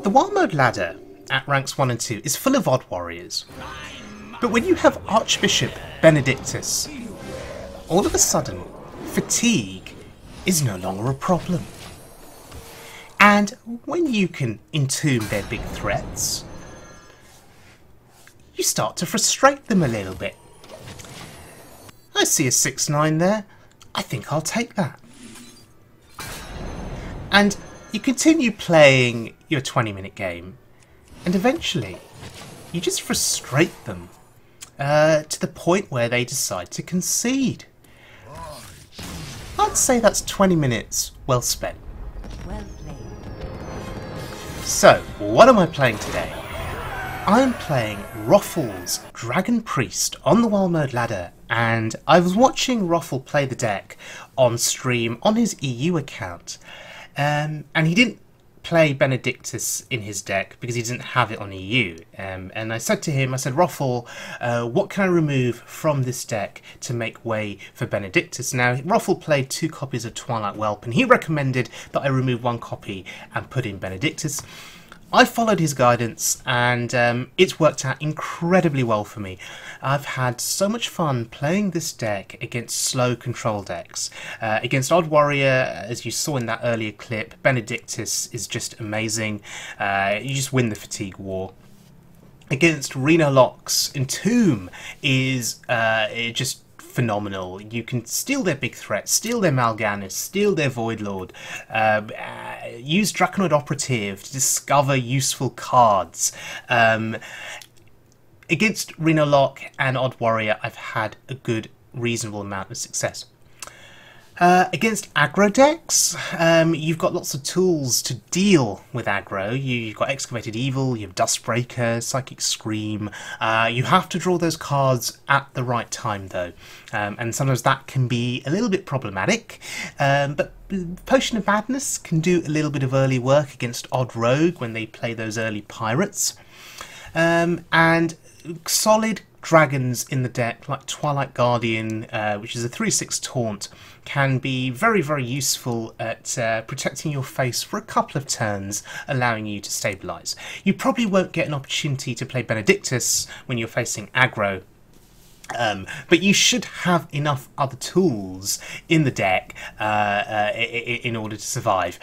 The wild mode ladder at ranks 1 and 2 is full of odd warriors. But when you have Archbishop Benedictus, all of a sudden, fatigue is no longer a problem. And when you can entomb their big threats, you start to frustrate them a little bit. I see a 6/9 there. I think I'll take that. And you continue playing your 20-minute game, and eventually you just frustrate them to the point where they decide to concede. I'd say that's 20 minutes well spent. Well played. So, what am I playing today? I'm playing Roffle's Dragon Priest on the wild mode ladder, and I was watching Roffle play the deck on stream on his EU account, and he didn't play Benedictus in his deck because he didn't have it on EU. And I said to him, I said, Roffle, what can I remove from this deck to make way for Benedictus? Now, Roffle played 2 copies of Twilight Whelp, and he recommended that I remove 1 copy and put in Benedictus. I followed his guidance, and it's worked out incredibly well for me. I've had so much fun playing this deck against slow control decks. Against Odd Warrior, as you saw in that earlier clip, Benedictus is just amazing. You just win the fatigue war. Against Reno Locks, Entomb is just phenomenal. You can steal their big threat, steal their Mal'Ganis, steal their Voidlord, use Draconoid Operative to discover useful cards. Against Reno Lock and Odd Warrior, I've had a good, reasonable amount of success. Against aggro decks, you've got lots of tools to deal with aggro. You've got Excavated Evil, you have Duskbreaker, Psychic Scream. You have to draw those cards at the right time though, and sometimes that can be a little bit problematic. But Potion of Madness can do a little bit of early work against Odd Rogue when they play those early pirates. And solid dragons in the deck like Twilight Guardian, which is a 3/6 taunt, can be very, very useful at protecting your face for a couple of turns, allowing you to stabilise. You probably won't get an opportunity to play Benedictus when you're facing aggro, but you should have enough other tools in the deck in order to survive.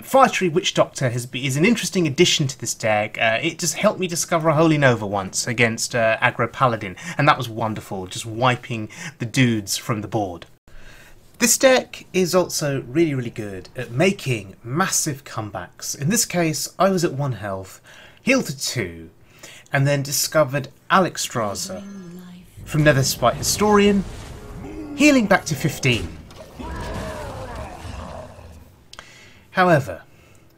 Fire Tree Witch Doctor is an interesting addition to this deck. It just helped me discover a Holy Nova once against aggro Paladin, and that was wonderful, just wiping the dudes from the board. This deck is also really, really good at making massive comebacks. In this case, I was at 1 health, healed to 2, and then discovered Alexstrasza from Netherspite Historian, healing back to 15. However,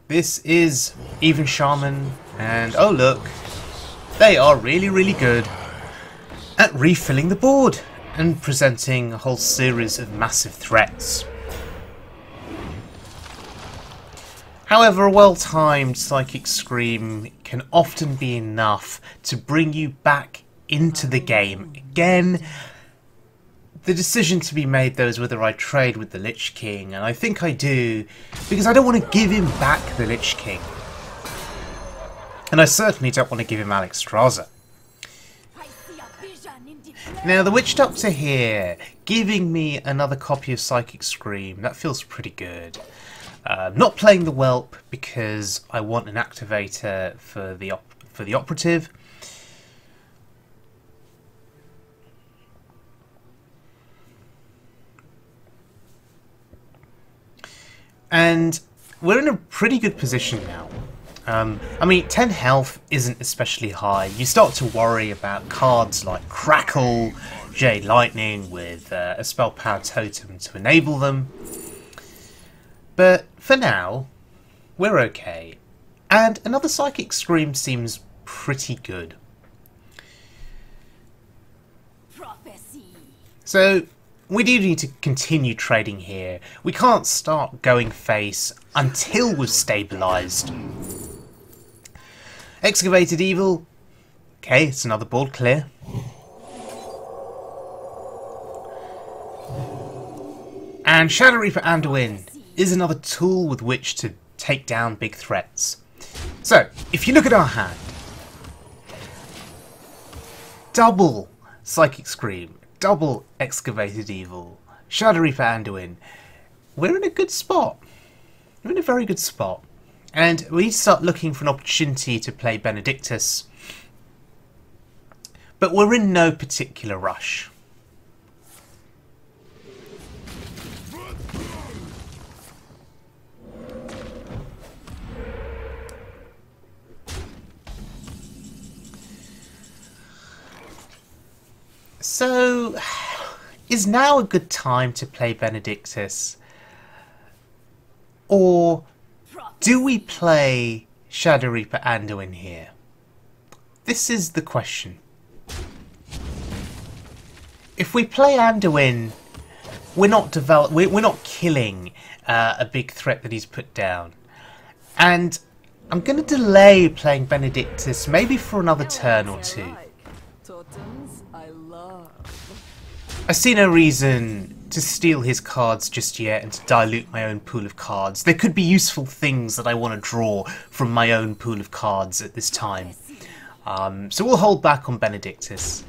this is Even Shaman, and oh look, they are really, really good at refilling the board and presenting a whole series of massive threats. However, a well-timed Psychic Scream can often be enough to bring you back into the game. Again, the decision to be made though is whether I trade with the Lich King, and I think I do, because I don't want to give him back the Lich King. And I certainly don't want to give him Alexstrasza. Now, the Witch Doctor here, giving me another copy of Psychic Scream, that feels pretty good. Not playing the Whelp because I want an activator for the Operative. And we're in a pretty good position now. I mean, 10 health isn't especially high. You start to worry about cards like Crackle, Jade Lightning with a Spell Power Totem to enable them. But for now, we're okay. And another Psychic Scream seems pretty good. So, we do need to continue trading here. We can't start going face until we've stabilised. Excavated Evil. Okay, it's another board clear. And Shadow Reaper Anduin is another tool with which to take down big threats. So, if you look at our hand, double Psychic Scream, double Excavated Evil, Shadow Reaper Anduin, we're in a good spot. We're in a very good spot. And we start looking for an opportunity to play Benedictus, but we're in no particular rush. So, is now a good time to play Benedictus? Or do we play Shadow Reaper Anduin here? This is the question. If we play Anduin, we're not killing a big threat that he's put down. And I'm going to delay playing Benedictus maybe for another turn or two. I see no reason to steal his cards just yet and to dilute my own pool of cards. There could be useful things that I want to draw from my own pool of cards at this time. So we'll hold back on Benedictus.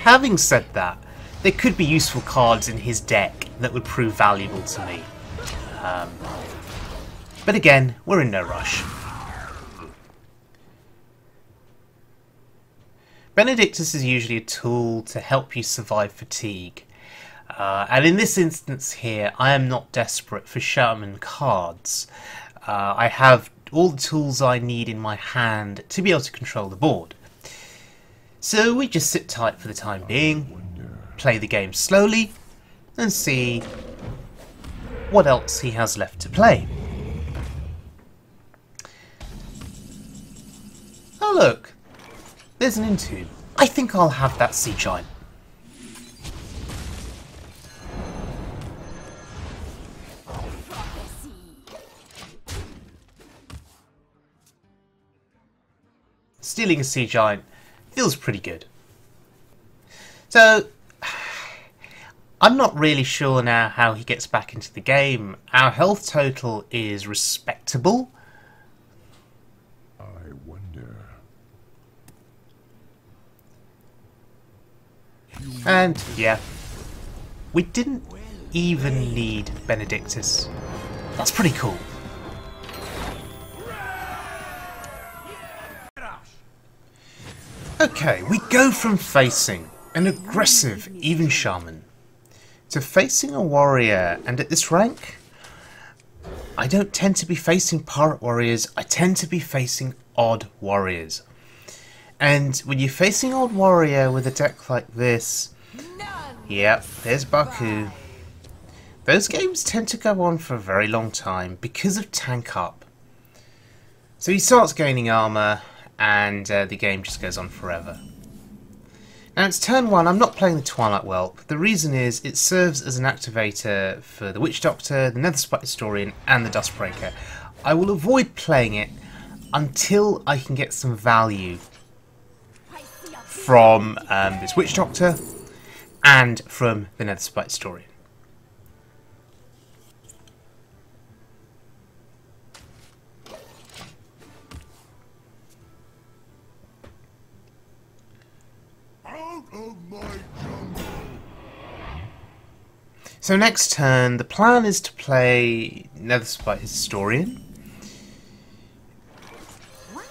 Having said that, there could be useful cards in his deck that would prove valuable to me. But again, we're in no rush. Benedictus is usually a tool to help you survive fatigue. And in this instance here, I am not desperate for Shaman cards. I have all the tools I need in my hand to be able to control the board. So we just sit tight for the time being, play the game slowly, and see what else he has left to play. Oh look! There's an Intune. I think I'll have that Sea Giant. Stealing a Sea Giant feels pretty good. So, I'm not really sure now how he gets back into the game. Our health total is respectable. And, yeah, we didn't even need Benedictus. That's pretty cool. Okay, we go from facing an aggressive Even Shaman to facing a warrior, and at this rank, I don't tend to be facing pirate warriors, I tend to be facing odd warriors. And when you're facing Old Warrior with a deck like this, yep, there's Baku. Those games tend to go on for a very long time because of tank up. So he starts gaining armor and the game just goes on forever. Now it's turn 1, I'm not playing the Twilight Whelp. The reason is it serves as an activator for the Witch Doctor, the Netherspite Historian and the Duskbreaker. I will avoid playing it until I can get some value from this Witch Doctor and from the Netherspite Historian. Out of my jungle. So next turn, the plan is to play Netherspite Historian.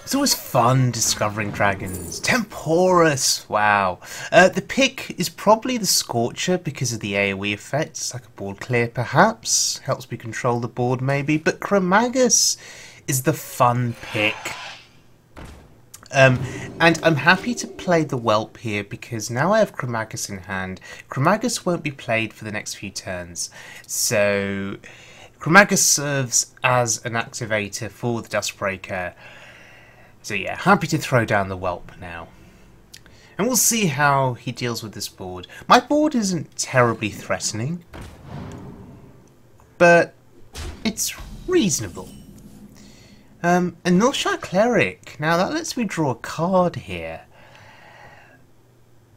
It's always fun discovering dragons. Temporus! Wow. The pick is probably the Scorcher because of the AoE effect. It's like a board clear perhaps. Helps me control the board maybe. But Chromagus is the fun pick. And I'm happy to play the Whelp here because now I have Chromagus in hand. Chromagus won't be played for the next few turns. So Chromagus serves as an activator for the Duskbreaker. So yeah, happy to throw down the Whelp now. And we'll see how he deals with this board. My board isn't terribly threatening, but it's reasonable. And Nulshar Cleric. Now that lets me draw a card here.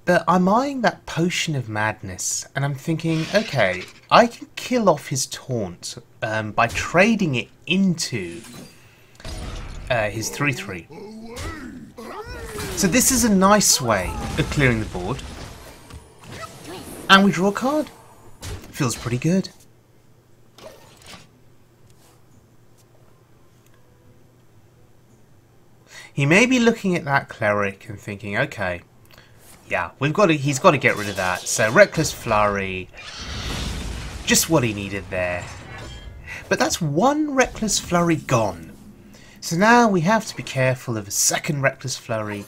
But I'm eyeing that Potion of Madness, and I'm thinking, okay, I can kill off his taunt by trading it into his 3/3. So this is a nice way of clearing the board. And we draw a card. Feels pretty good. He may be looking at that cleric and thinking, okay, yeah, he's got to get rid of that. So Reckless Flurry, just what he needed there. But that's one Reckless Flurry gone. So now we have to be careful of a second Reckless Flurry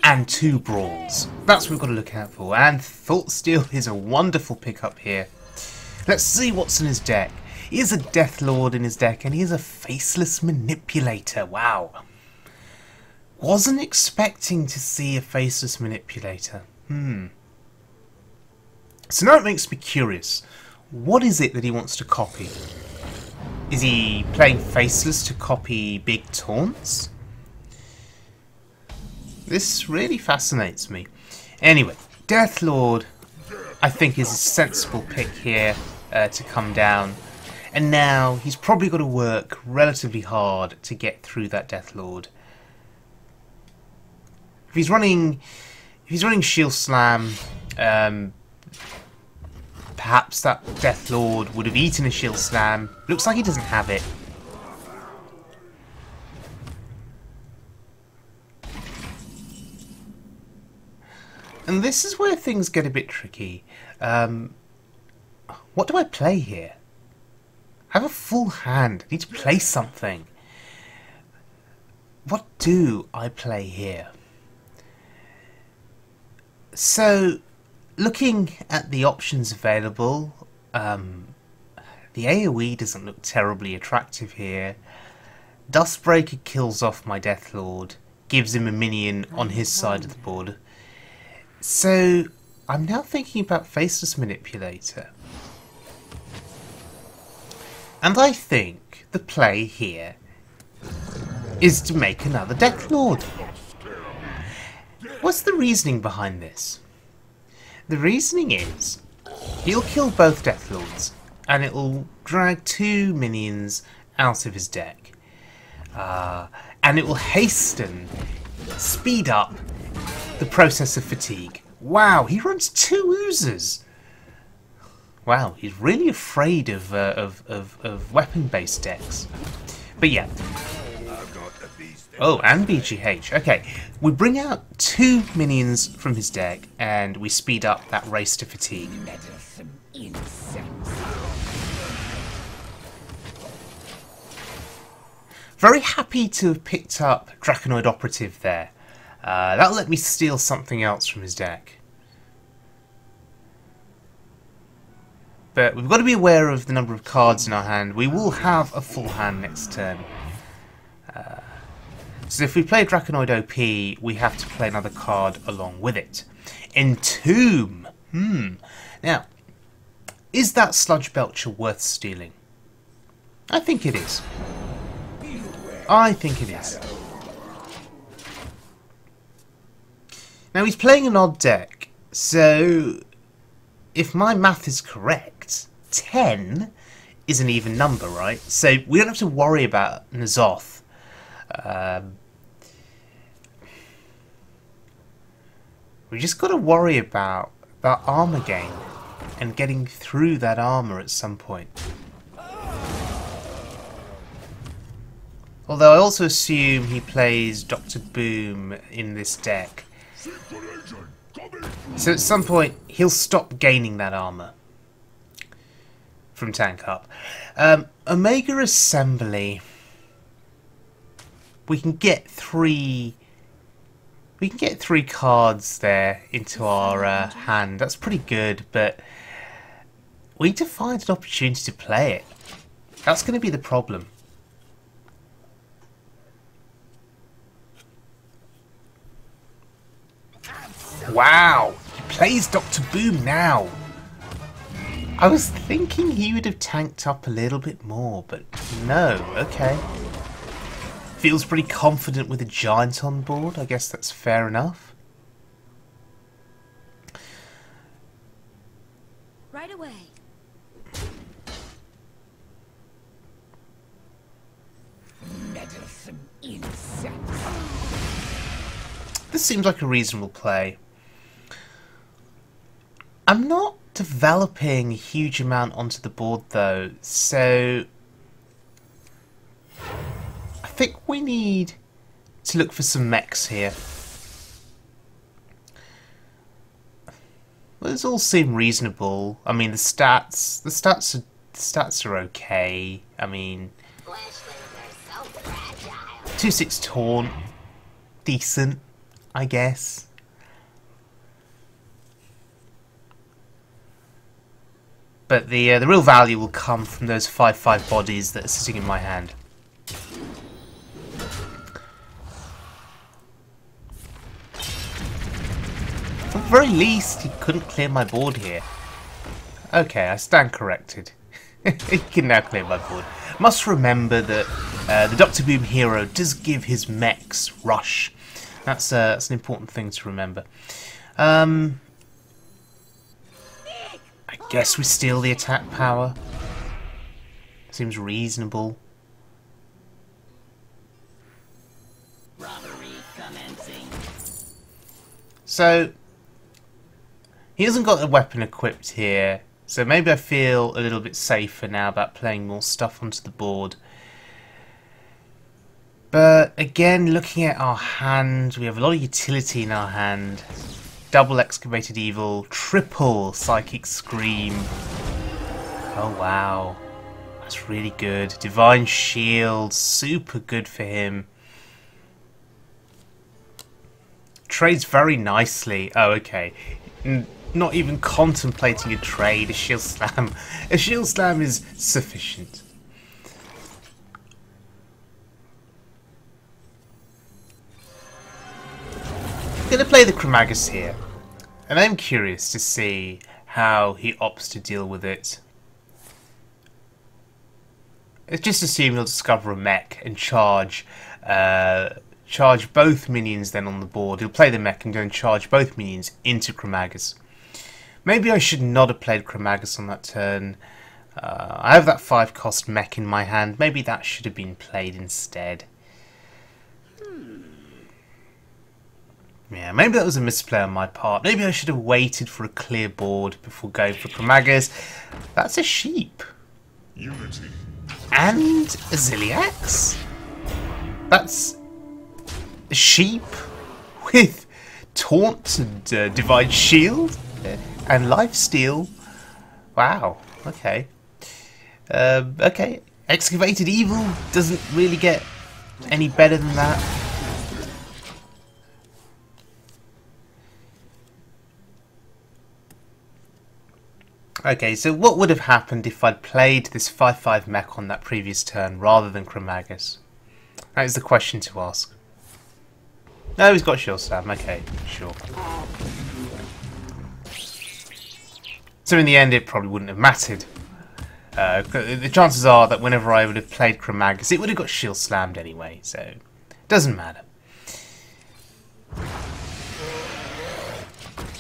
and 2 Brawls. That's what we've got to look out for. And Thought Steal is a wonderful pickup here. Let's see what's in his deck. He is a Death Lord in his deck, and he is a Faceless Manipulator. Wow. Wasn't expecting to see a Faceless Manipulator. So now it makes me curious. What is it that he wants to copy? Is he playing Faceless to copy big taunts? This really fascinates me. Anyway, Death Lord, I think, is a sensible pick here to come down. And now he's probably got to work relatively hard to get through that Death Lord. If he's running Shield Slam, perhaps that Death Lord would have eaten a Shield Slam. Looks like he doesn't have it. And this is where things get a bit tricky. What do I play here? I have a full hand. I need to play something. What do I play here? So, looking at the options available, the AoE doesn't look terribly attractive here. Duskbreaker kills off my Death Lord, gives him a minion on his side of the board. So, I'm now thinking about Faceless Manipulator. And I think the play here is to make another Death Lord. What's the reasoning behind this? The reasoning is he'll kill both Death Lords and it'll drag 2 minions out of his deck. And it will hasten, speed up the process of fatigue. Wow, he runs 2 oozers. Wow, he's really afraid of weapon-based decks. But yeah. Oh, and BGH. Okay, we bring out 2 minions from his deck, and we speed up that race to fatigue. Very happy to have picked up Draconoid Operative there. That'll let me steal something else from his deck. But we've got to be aware of the number of cards in our hand. We will have a full hand next turn. So if we play Draconoid OP, we have to play another card along with it. Entomb! Now, is that Sludge Belcher worth stealing? I think it is. I think it is. Now he's playing an odd deck, so if my math is correct, 10 is an even number, right? So we don't have to worry about N'Zoth. We just got to worry about that armor gain and getting through that armor at some point. Although I also assume he plays Dr. Boom in this deck. So at some point he'll stop gaining that armor from tank up. Omega Assembly. We can get 3 cards there into our hand. That's pretty good, but we need to find an opportunity to play it. That's going to be the problem. Wow! He plays Dr. Boom now! I was thinking he would have tanked up a little bit more, but no, okay. Feels pretty confident with a giant on board. I guess that's fair enough. right away. Meddlesome insects. This seems like a reasonable play. I'm not developing a huge amount onto the board though, so I think we need to look for some mechs here. Well, those all seem reasonable. I mean, the stats are okay. I mean, 2/6 taunt, decent, I guess. But the real value will come from those 5/5 bodies that are sitting in my hand. At the very least, he couldn't clear my board here. Okay, I stand corrected. He can now clear my board. Must remember that the Dr. Boom hero does give his mechs rush. That's an important thing to remember. I guess we steal the attack power. Seems reasonable. Robbery commencing. So he hasn't got a weapon equipped here, so maybe I feel a little bit safer now about playing more stuff onto the board. But again, looking at our hand, we have a lot of utility in our hand. Double Excavated Evil, triple Psychic Scream. Oh wow, that's really good. Divine Shield, super good for him. Trades very nicely. Oh, okay. Not even contemplating a trade. A Shield Slam. A Shield Slam is sufficient. I'm going to play the Chromagus here, and I'm curious to see how he opts to deal with it. Let's just assume he'll discover a mech and charge both minions then on the board. He'll play the mech and go and charge both minions into Chromagus. Maybe I should not have played Chromagus on that turn. I have that 5-cost mech in my hand. Maybe that should have been played instead. Yeah, maybe that was a misplay on my part. Maybe I should have waited for a clear board before going for Chromagus. That's a sheep. Unity. And a Ziliax? That's a sheep with taunt and divine shield and lifesteal. Wow, okay. Okay, Excavated Evil doesn't really get any better than that. Okay, so what would have happened if I'd played this 5/5 mech on that previous turn rather than Chromagus? That is the question to ask. No, he's got Shield Slam. Okay, sure. So in the end, it probably wouldn't have mattered. The chances are that whenever I would have played Chromagus, it would have got Shield Slammed anyway, so it doesn't matter.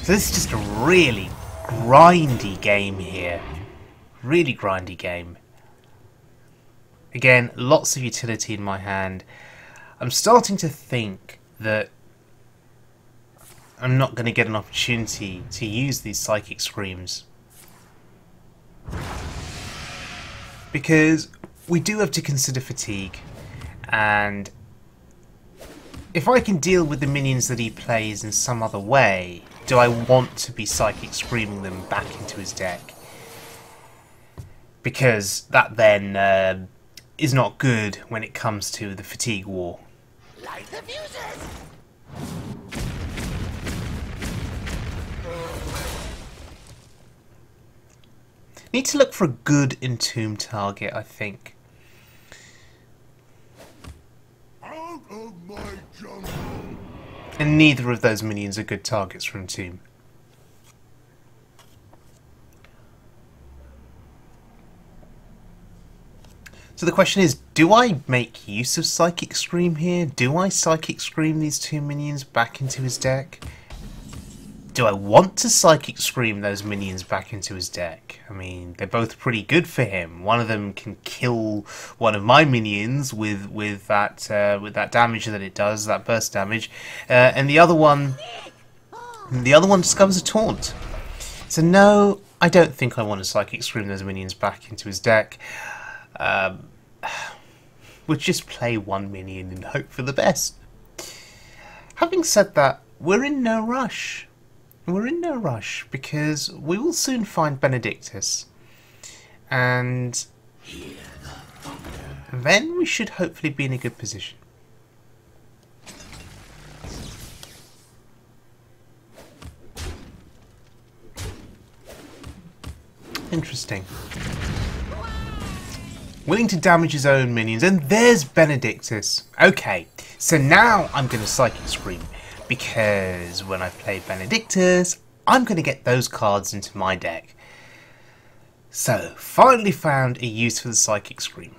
So this is just a really grindy game here. Really grindy game. Again, lots of utility in my hand. I'm starting to think that I'm not going to get an opportunity to use these Psychic Screams. Because we do have to consider fatigue, and if I can deal with the minions that he plays in some other way, do I want to be Psychic Screaming them back into his deck? Because that then is not good when it comes to the fatigue war. Light the fuses! Need to look for a good Entomb target, I think. Out of my jungle! And neither of those minions are good targets for Entomb. So the question is, do I make use of Psychic Scream here? Do I Psychic Scream these two minions back into his deck? Do I want to Psychic Scream those minions back into his deck? I mean, they're both pretty good for him. One of them can kill one of my minions with that damage that it does, that burst damage, and the other one discovers a taunt. So no, I don't think I want to Psychic Scream those minions back into his deck. We'll just play one minion and hope for the best. Having said that, we're in no rush. We're in no rush because we will soon find Benedictus, and then we should hopefully be in a good position. Interesting. Willing to damage his own minions, and there's Benedictus. Okay, so now I'm going to Psychic Scream. Because when I play Benedictus, I'm going to get those cards into my deck. So, finally found a use for the Psychic Scream.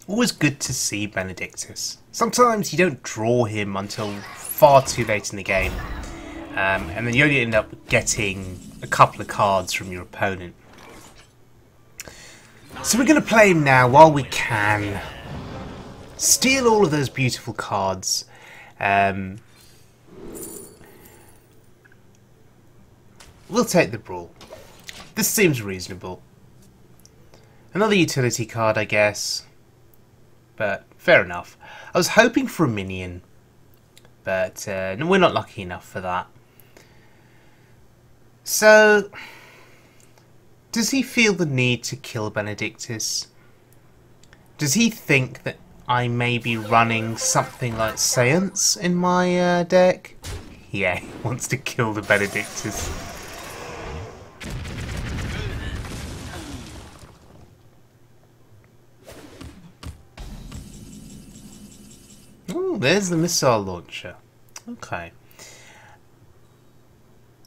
Always good to see Benedictus. Sometimes you don't draw him until far too late in the game, and then you only end up getting a couple of cards from your opponent. So we're going to play him now while we can. Steal all of those beautiful cards. We'll take the brawl. This seems reasonable. Another utility card, I guess. But fair enough. I was hoping for a minion, but no, we're not lucky enough for that. So, does he feel the need to kill Benedictus? Does he think that I may be running something like Seance in my deck? Yeah, he wants to kill the Benedictus. Oh, there's the missile launcher. Okay.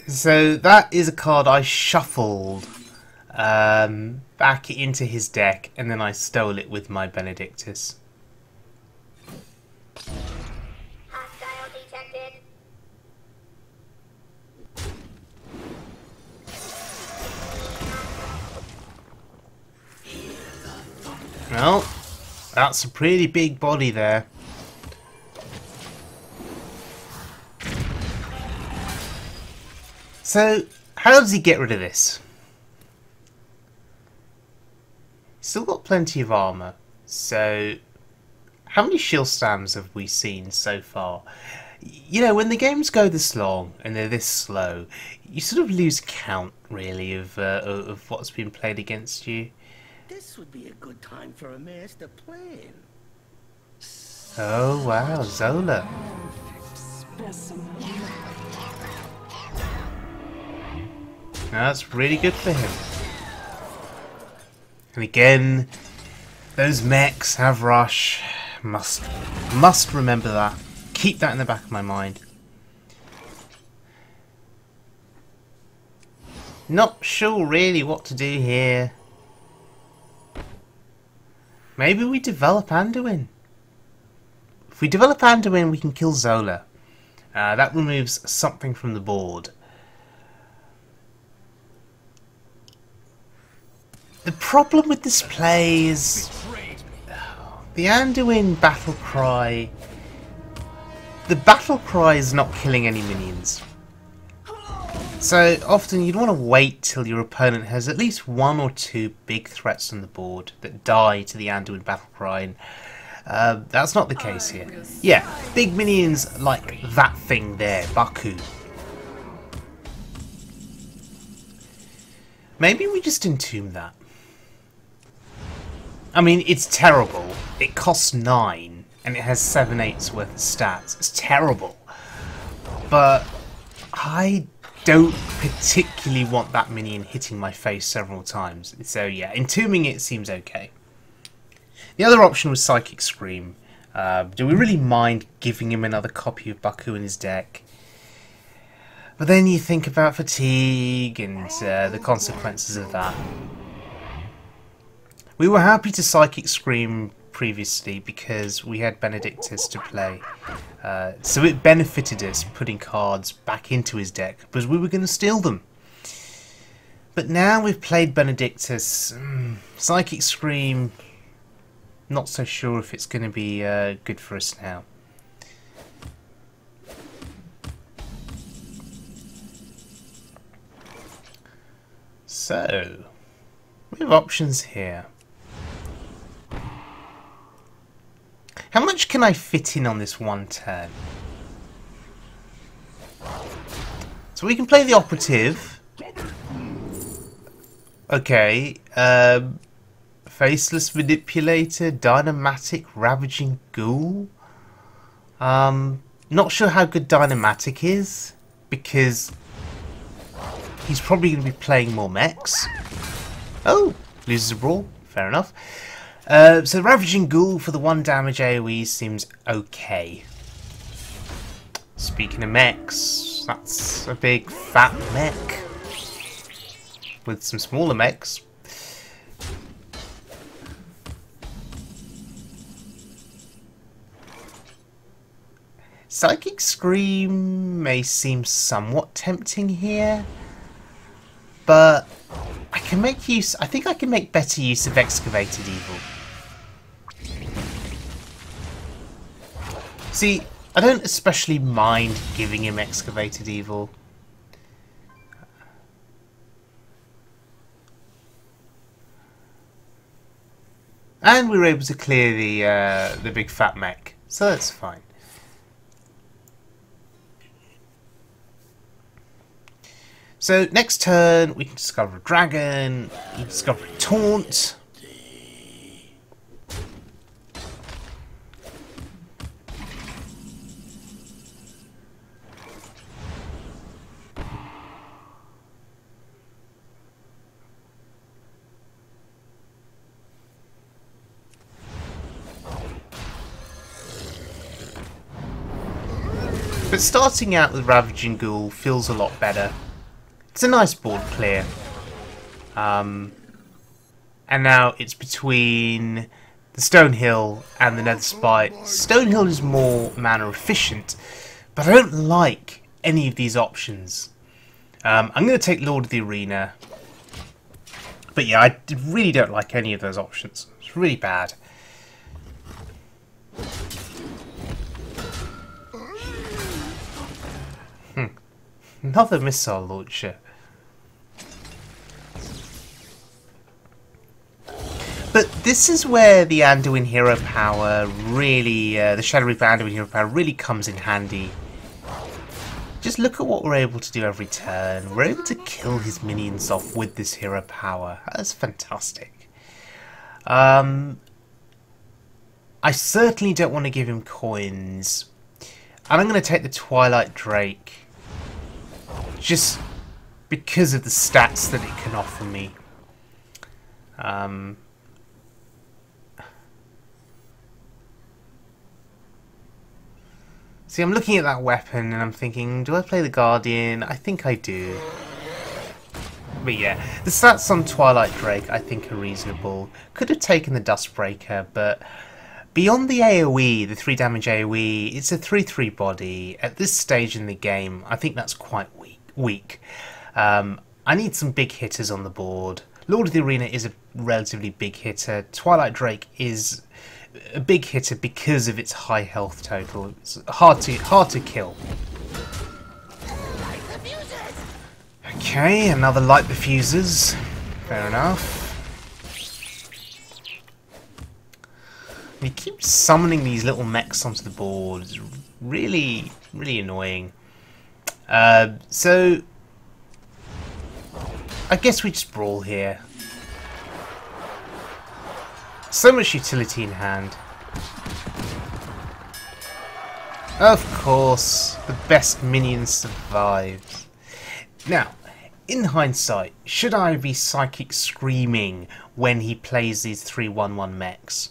So that is a card I shuffled back into his deck, and then I stole it with my Benedictus. Hostile detected. Well, that's a pretty big body there. So, how does he get rid of this? Still got plenty of armour. So, how many shield stamps have we seen so far? You know, when the games go this long and they're this slow, you sort of lose count, really, of what's been played against you. This would be a good time for a master plan. Oh wow, Zola. That's really good for him. And again, those mechs have rush. Must remember that. Keep that in the back of my mind. Not sure really what to do here. Maybe we develop Anduin. If we develop Anduin, we can kill Zola. That removes something from the board. The problem with this play is the Anduin battle cry. The battle cry is not killing any minions. So often you'd want to wait till your opponent has at least one or two big threats on the board that die to the Anduin battle cry. And, that's not the case here. Yeah, big minions like that thing there, Baku. Maybe we just entomb that. I mean, it's terrible. It costs 9 and it has 7/8 worth of stats. It's terrible. But I don't particularly want that minion hitting my face several times. So yeah, entombing it seems okay. The other option was Psychic Scream. Do we really mind giving him another copy of Baku in his deck? But then you think about fatigue and the consequences of that. We were happy to Psychic Scream previously because we had Benedictus to play. So it benefited us putting cards back into his deck because we were going to steal them. But now we've played Benedictus, Psychic Scream, not so sure if it's going to be good for us now. So, we have options here. How much can I fit in on this one turn? So we can play the operative. Okay, Faceless Manipulator, Dynamatic, Ravaging Ghoul. Not sure how good Dynamatic is, because he's probably going to be playing more mechs. Oh, loses a brawl, fair enough. So Ravaging Ghoul for the 1 damage AoE seems okay. Speaking of mechs, that's a big fat mech with some smaller mechs. Psychic Scream may seem somewhat tempting here, but I can make use. I think I can make better use of Excavated Evil. See, I don't especially mind giving him Excavated Evil. And we were able to clear the big fat mech, so that's fine. So next turn we can discover a dragon, we can discover a taunt. But starting out with Ravaging Ghoul feels a lot better. It's a nice board clear. And now it's between the Stonehill and the Nether Spite. Stonehill is more mana efficient, but I don't like any of these options. I'm going to take Lord of the Arena. But yeah, I really don't like any of those options. It's really bad. Another missile launcher. But this is where the Anduin hero power really, the Shadow Reaper Anduin hero power really comes in handy. Just look at what we're able to do every turn. We're able to kill his minions off with this hero power. That's fantastic. I certainly don't want to give him coins. And I'm going to take the Twilight Drake. Just because of the stats that it can offer me. See, I'm looking at that weapon and I'm thinking, do I play the Guardian? I think I do. But yeah, the stats on Twilight Drake I think are reasonable. Could have taken the Duskbreaker, but beyond the AoE, the 3 damage AoE, it's a 3/3 body. At this stage in the game, I think that's quite weak. I need some big hitters on the board. Lord of the Arena is a relatively big hitter. Twilight Drake is a big hitter because of its high health total. It's hard to kill. Okay, another light diffusers. Fair enough. He keeps summoning these little mechs onto the board. It's really annoying. So I guess we just brawl here. So much utility in hand. Of course, the best minion survives. Now, in hindsight, should I be Psychic Screaming when he plays these 3/1/1 mechs?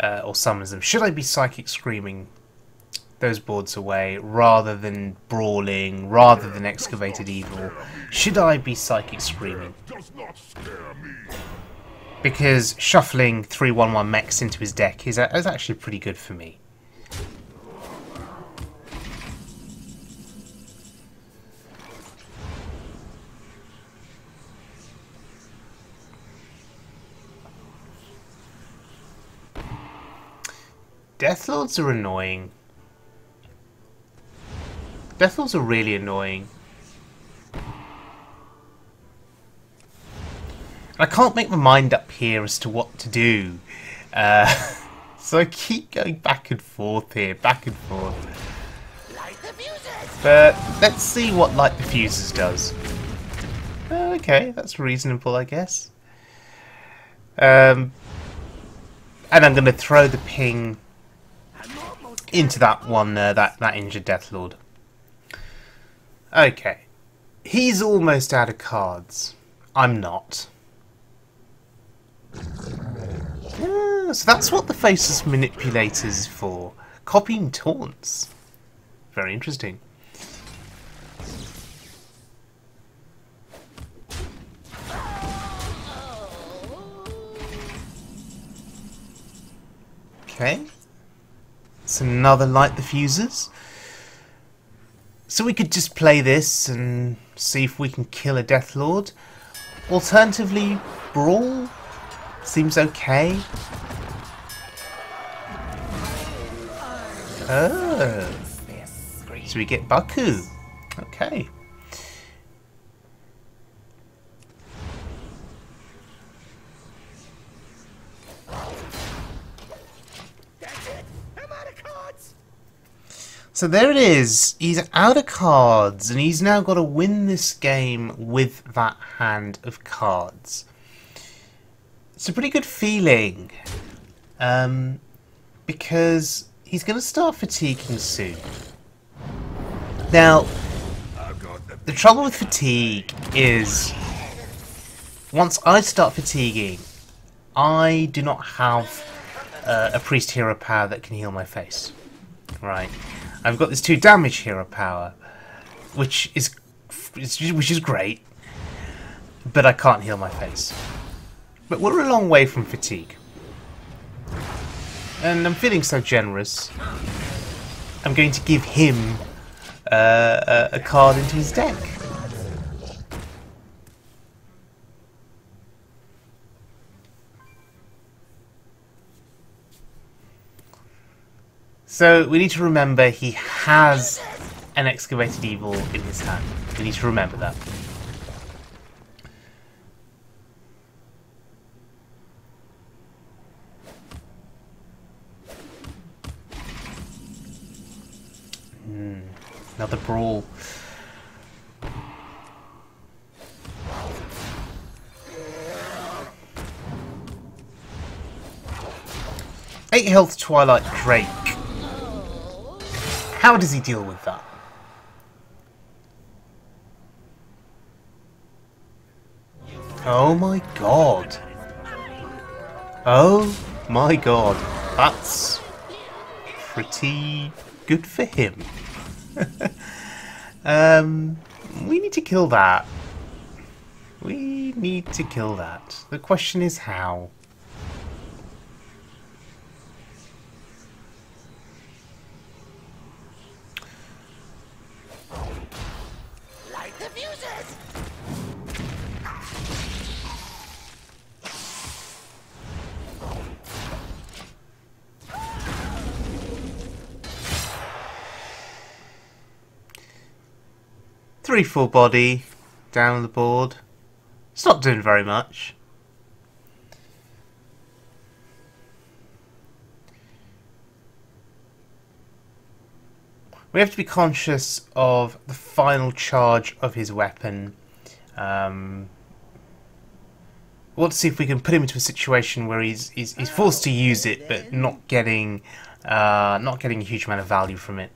or summons them. Should I be Psychic Screaming those boards away rather than Brawling, rather than Excavated Evil? Should I be Psychic Screaming? Does not scare me. Because shuffling 3/1/1 mechs into his deck is actually pretty good for me. Deathlords are annoying. Deathlords are really annoying. I can't make my mind up here as to what to do. So I keep going back and forth here, back and forth. Light the fuses. But let's see what Light the Fuses does. Okay, that's reasonable, I guess. And I'm going to throw the ping into that one, that injured Deathlord. Okay. He's almost out of cards. I'm not. So that's what the Faceless Manipulator is for. Copying taunts. Very interesting. Okay. It's another Light the Fuses. So we could just play this and see if we can kill a Deathlord. Alternatively, Brawl seems okay. Oh. So we get Baku. Okay. So there it is. He's out of cards, and he's now got to win this game with that hand of cards. It's a pretty good feeling, because he's going to start fatiguing soon. Now, the trouble with fatigue is, once I start fatiguing, I do not have a priest hero power that can heal my face. Right. I've got this 2 damage hero power, which is great, but I can't heal my face. But we're a long way from fatigue, and I'm feeling so generous. I'm going to give him a card into his deck. So we need to remember he has an Excavated Evil in his hand. We need to remember that. Another Brawl. Eight health Twilight Drake. How does he deal with that? Oh my god. Oh my god. That's pretty good for him. We need to kill that. We need to kill that. The question is how. Light the fuses. 3 full body down the board. It's not doing very much. We have to be conscious of the final charge of his weapon. We want to see if we can put him into a situation where he's forced to use it, but not getting a huge amount of value from it.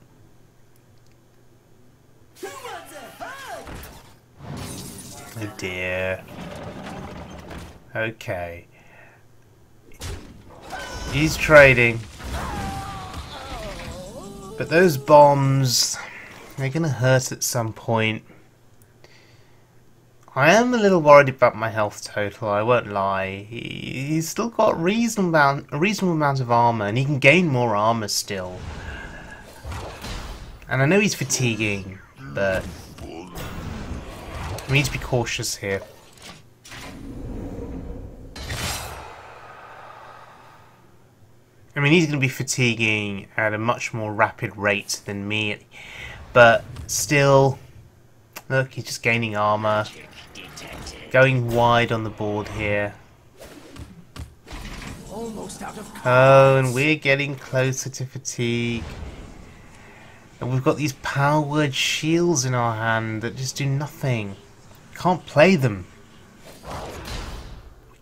Oh dear. Okay. He's trading. But those bombs, they're going to hurt at some point. I am a little worried about my health total, I won't lie. He's still got a reasonable amount of armour, and he can gain more armour still. And I know he's fatiguing, but we need to be cautious here. I mean, he's going to be fatiguing at a much more rapid rate than me, but still, look, he's just gaining armour. Going wide on the board here. Almost out of cards. Oh, and we're getting closer to fatigue. And we've got these power word shields in our hand that just do nothing. Can't play them.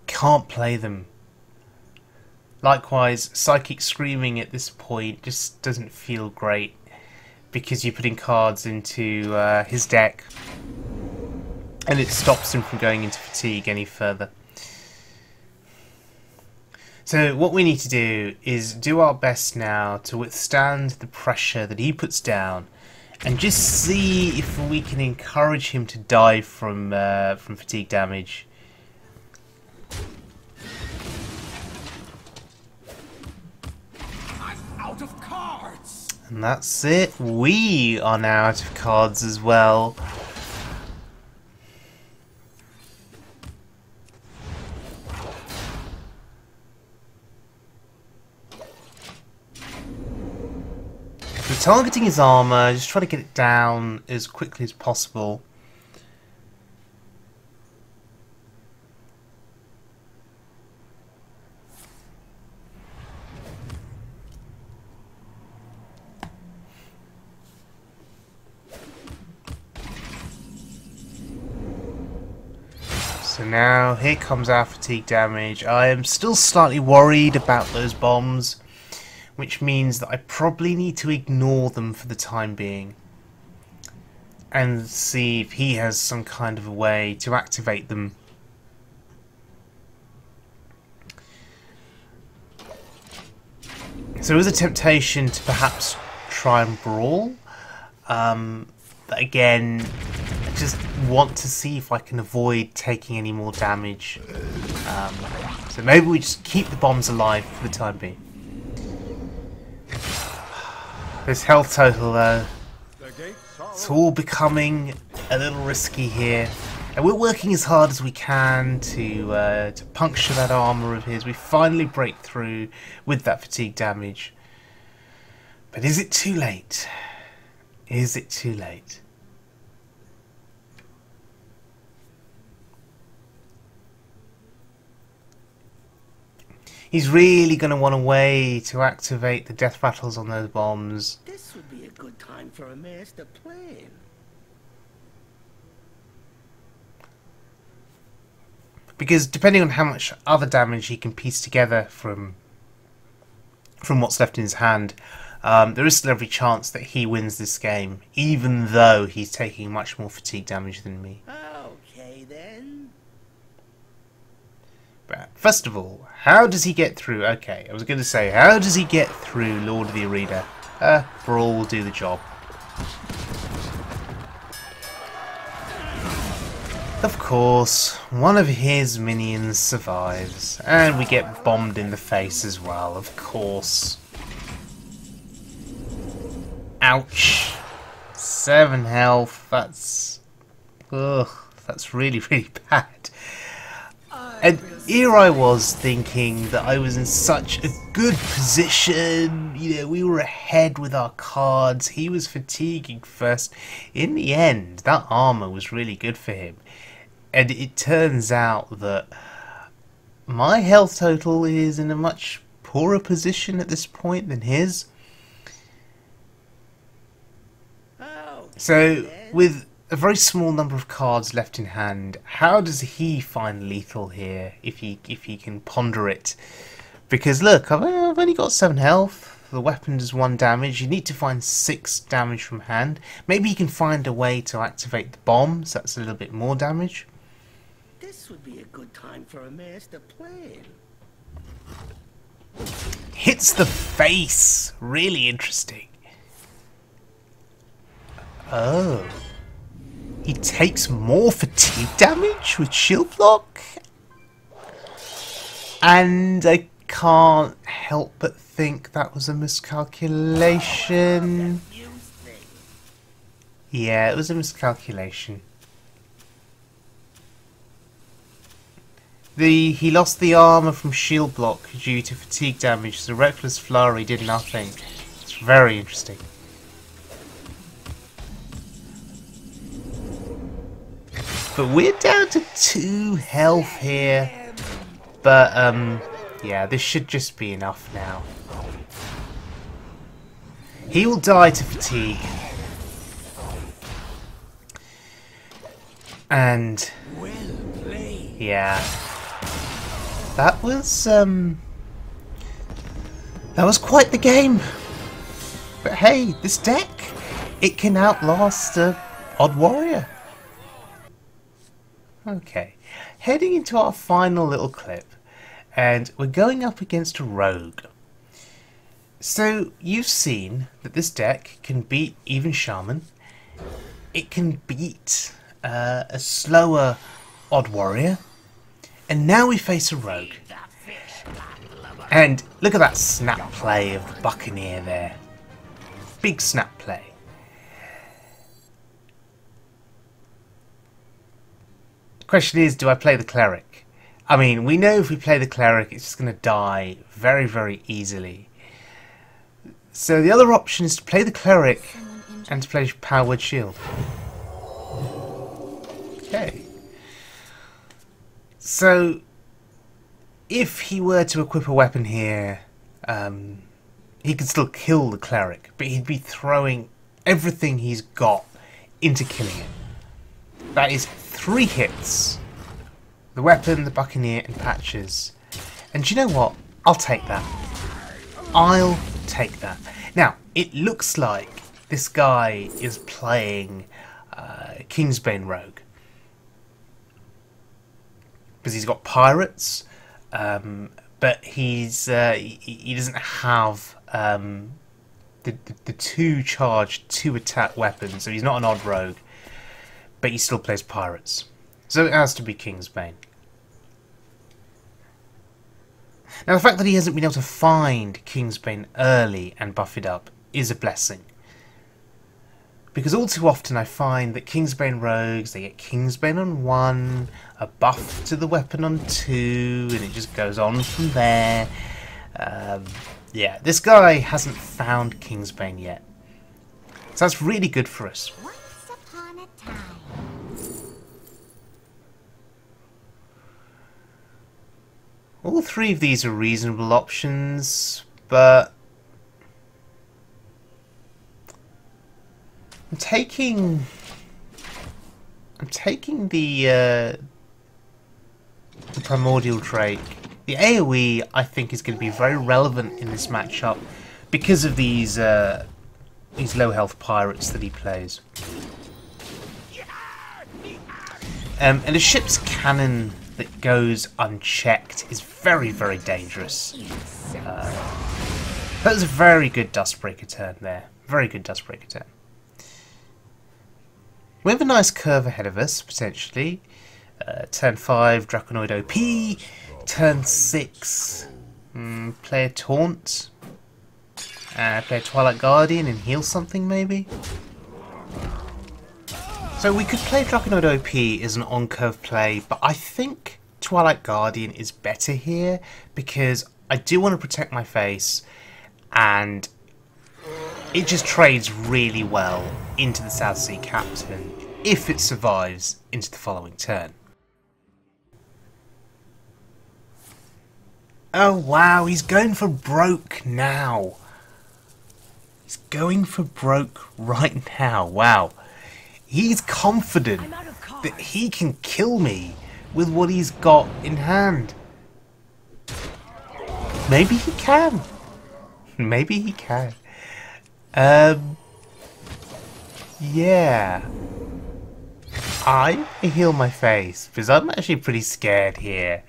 Can't play them. Likewise, Psychic Screaming at this point just doesn't feel great because you're putting cards into his deck and it stops him from going into fatigue any further. So what we need to do is do our best now to withstand the pressure that he puts down and just see if we can encourage him to die from fatigue damage. Out of cards. And that's it. We are now out of cards as well. So targeting his armor, just try to get it down as quickly as possible. So now, here comes our fatigue damage. I am still slightly worried about those bombs, which means that I probably need to ignore them for the time being and see if he has some kind of a way to activate them. So there is a temptation to perhaps try and brawl, but again, I just want to see if I can avoid taking any more damage. So maybe we just keep the bombs alive for the time being. This health total though, it's all becoming a little risky here. And we're working as hard as we can to puncture that armour of his. We finally break through with that fatigue damage. But is it too late? Is it too late? He's really going to want a way to activate the death rattles on those bombs. This would be a good time for a master plan. Because depending on how much other damage he can piece together from what's left in his hand, there is still every chance that he wins this game, even though he's taking much more fatigue damage than me. Okay then. But first of all, how does he get through? Okay, I was going to say, how does he get through Lord of the Arena? Brawl will do the job. Of course, one of his minions survives, and we get bombed in the face as well, of course. Ouch. 7 health, that's... ugh, that's really, really bad. And here I was thinking that I was in such a good position, you know, we were ahead with our cards, he was fatiguing first. In the end, that armor was really good for him. And it turns out that my health total is in a much poorer position at this point than his. So, with a very small number of cards left in hand, how does he find lethal here, if he can ponder it? Because look, I've only got 7 health, the weapon does 1 damage, you need to find 6 damage from hand. Maybe he can find a way to activate the bomb, so that's a little bit more damage. This would be a good time for a master plan. Hits the face. Really interesting. Oh. He takes more fatigue damage with shield block? And I can't help but think that was a miscalculation. Yeah, it was a miscalculation. He lost the armor from shield block due to fatigue damage, so Reckless Flurry did nothing. It's very interesting. But we're down to 2 health here. But, yeah, this should just be enough now. He will die to fatigue. And, yeah. That was quite the game. But hey, this deck, it can outlast a Odd Warrior. Okay, heading into our final little clip, and we're going up against a rogue. So you've seen that this deck can beat Even Shaman. It can beat a slower Odd Warrior. And now we face a rogue. And look at that snap play of the Buccaneer there. Big snap play. The question is, do I play the Cleric? I mean, we know if we play the Cleric, it's just going to die very, very easily. So the other option is to play the Cleric and to play Power Word Shield. Okay. So, if he were to equip a weapon here, he could still kill the Cleric, but he'd be throwing everything he's got into killing it. That is 3 hits. The weapon, the Buccaneer, and Patches. And do you know what? I'll take that. I'll take that. Now, it looks like this guy is playing Kingsbane Rogue. Because he's got pirates, but he doesn't have the 2 charged 2 attack weapons, so he's not an odd rogue, but he still plays pirates. So it has to be Kingsbane. Now the fact that he hasn't been able to find Kingsbane early and buff it up is a blessing. Because all too often I find that Kingsbane Rogues, they get Kingsbane on 1, a buff to the weapon on 2, and it just goes on from there. Yeah, this guy hasn't found Kingsbane yet. So that's really good for us. Once upon a time. All 3 of these are reasonable options, but I'm taking the Primordial Drake. The AoE, I think, is going to be very relevant in this matchup because of these low health pirates that he plays. And a ship's cannon that goes unchecked is very, very dangerous. That was a very good Duskbreaker turn there. Very good Duskbreaker turn. We have a nice curve ahead of us, potentially. Turn 5, Draconoid OP. Turn 6, play a taunt. Play a Twilight Guardian and heal something, maybe? So we could play Draconoid OP as an on-curve play, but I think Twilight Guardian is better here because I do want to protect my face, and it just trades really well into the South Sea Captain if it survives into the following turn. Oh wow, he's going for broke now. He's going for broke right now, wow. He's confident that he can kill me with what he's got in hand. Maybe he can. Maybe he can. Yeah. I heal my face because I'm actually pretty scared here.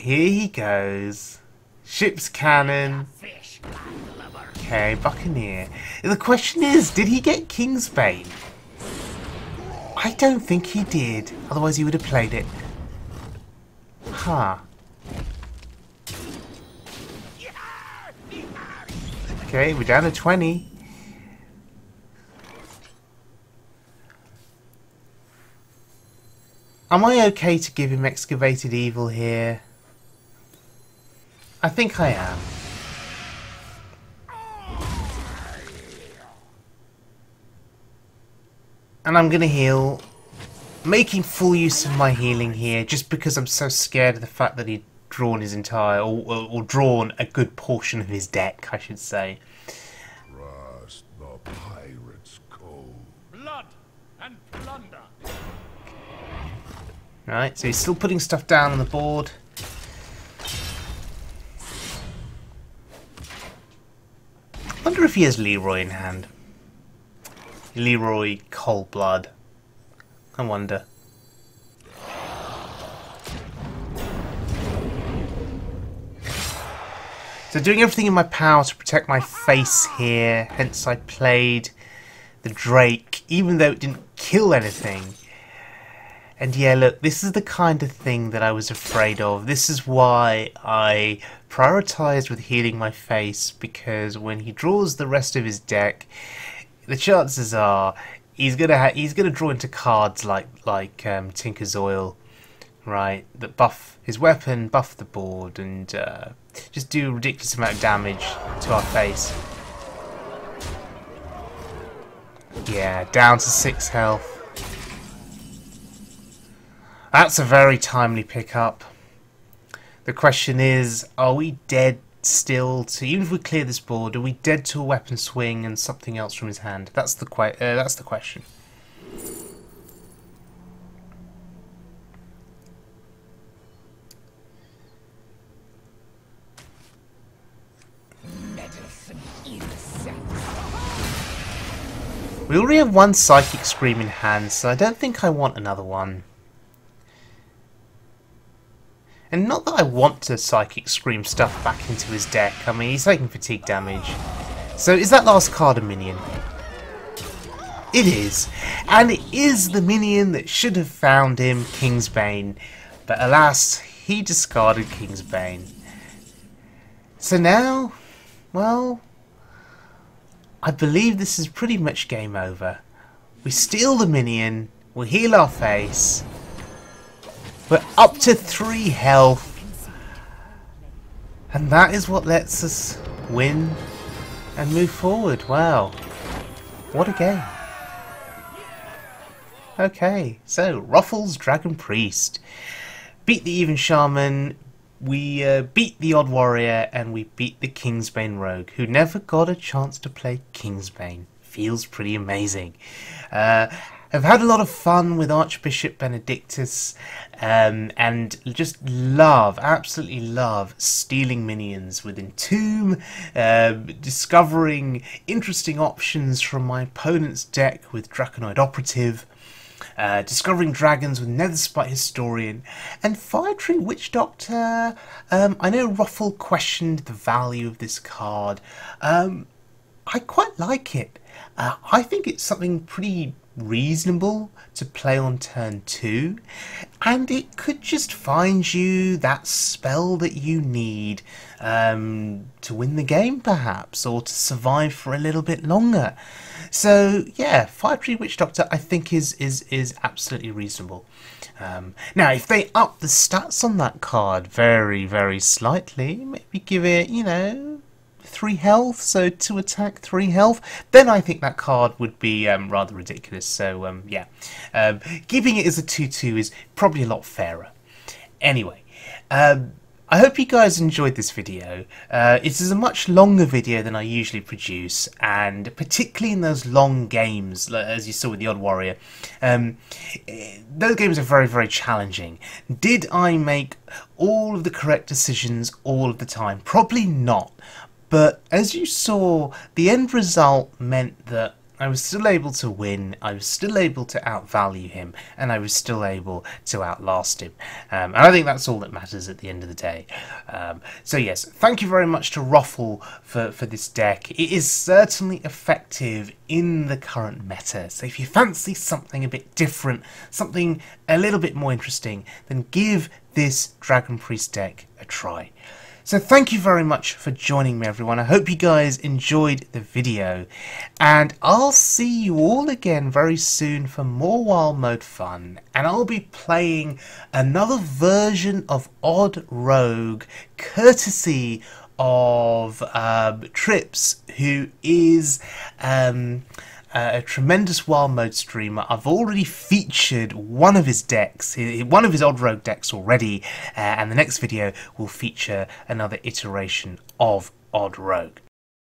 Here he goes. Ship's cannon. Fish, landlubber. Okay, Buccaneer. The question is, did he get Kingsbane? I don't think he did. Otherwise he would have played it. Huh. Okay, we're down to 20. Am I okay to give him Excavated Evil here? I think I am. And I'm going to heal, making full use of my healing here, just because I'm so scared of the fact that he'd drawn his entire, or drawn a good portion of his deck, I should say. Trust the pirate's code. Blood and plunder. Right, so he's still putting stuff down on the board. I wonder if he has Leroy in hand. Leroy Cold Blood. I wonder. So doing everything in my power to protect my face here, hence I played the Drake, even though it didn't kill anything. And yeah, look, this is the kind of thing that I was afraid of. This is why I prioritized with healing my face, because when he draws the rest of his deck, the chances are he's gonna draw into cards like Tinker's Oil, right? That buff his weapon, buff the board, and just do a ridiculous amount of damage to our face. Yeah, down to 6 health. That's a very timely pickup. The question is, are we dead still to, even if we clear this board, are we dead to a weapon swing and something else from his hand? That's the question. We already have one Psychic Scream in hand, so I don't think I want another one. And not that I want to Psychic Scream stuff back into his deck. I mean, he's taking fatigue damage. So is that last card a minion? It is. And it is the minion that should have found him, Kingsbane. But alas, he discarded Kingsbane. So now, well, I believe this is pretty much game over. We steal the minion, we heal our face. We're up to 3 health, and that is what lets us win and move forward. Wow, what a game. Okay, so Roffle's Dragon Priest beat the Even Shaman, we beat the Odd Warrior, and we beat the Kingsbane Rogue, who never got a chance to play Kingsbane. Feels pretty amazing. I've had a lot of fun with Archbishop Benedictus, and just absolutely love stealing minions with Entomb, discovering interesting options from my opponent's deck with Draconoid Operative, discovering dragons with Netherspite Historian, and Firetree Witch Doctor. I know Roffle questioned the value of this card. I quite like it. I think it's something pretty reasonable to play on turn 2, and it could just find you that spell that you need to win the game, perhaps, or to survive for a little bit longer. So yeah, Firetree Witch Doctor I think is absolutely reasonable. Now if they up the stats on that card very, very slightly, maybe give it, you know, 3 health, so 2 attack, 3 health, then I think that card would be rather ridiculous. So yeah, keeping it as a 2/2 is probably a lot fairer. Anyway, I hope you guys enjoyed this video. It is a much longer video than I usually produce, and particularly in those long games, as you saw with the Odd Warrior, those games are very, very challenging. Did I make all of the correct decisions all of the time? Probably not. But as you saw, the end result meant that I was still able to win, I was still able to outvalue him, and I was still able to outlast him. And I think that's all that matters at the end of the day. So yes, thank you very much to Roffle for this deck. It is certainly effective in the current meta, so if you fancy something a bit different, something a little bit more interesting, then give this Dragon Priest deck a try. So thank you very much for joining me, everyone. I hope you guys enjoyed the video, and I'll see you all again very soon for more Wild Mode fun, and I'll be playing another version of Odd Rogue, courtesy of Trips, who is a tremendous Wild Mode streamer. I've already featured one of his decks, one of his Odd Rogue decks already, and the next video will feature another iteration of Odd Rogue.